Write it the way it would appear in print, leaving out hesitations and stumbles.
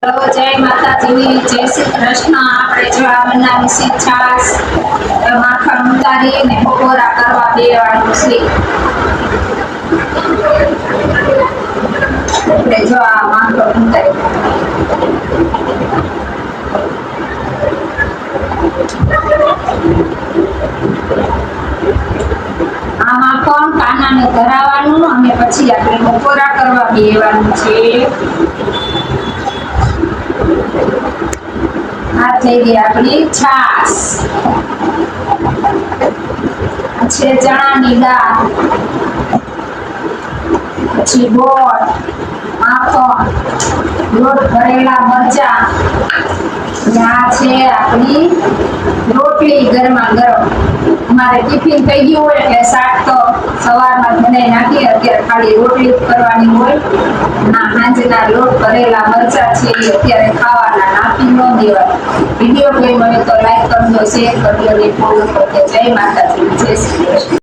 Hello, જય માતાજી, જય શ્રી કૃષ્ણ. આપણે જો આ બનાવી છે છાશ, માખણ ઉતારી ને પકોડા કરવા દેવાનું છે. આપણે જો આ માખણ ઉતારી આ માખણ કાનાને ધરાવવાનું અને પછી આપણે પકોડા કરવા દેવાનું છે. આ થઈ ગઈ આપણી છાશ. છે ચણાની દાળ, પછી ગોળ, માખણ, લોટ ભરેલા મરચા, આ છે આપણી રોટલી ગરમા ગરમ. અમારે ટિફિન થઈ ગયું હોય એટલે શાક તો સવારમાં બનાવી નાખીએ, અત્યારે ખાલી રોટલી કરવાની હોય. ના સાંજના લોટ ભરેલા મરચા છે એ અત્યારે ખાવાના, નાખી ન દેવાય. વિડીયો ગમ્યો હોય તો લાઈક કરજો, શેર કરજો અને ફોલો કરજો. જય માતાજી, જય શ્રી કૃષ્ણ.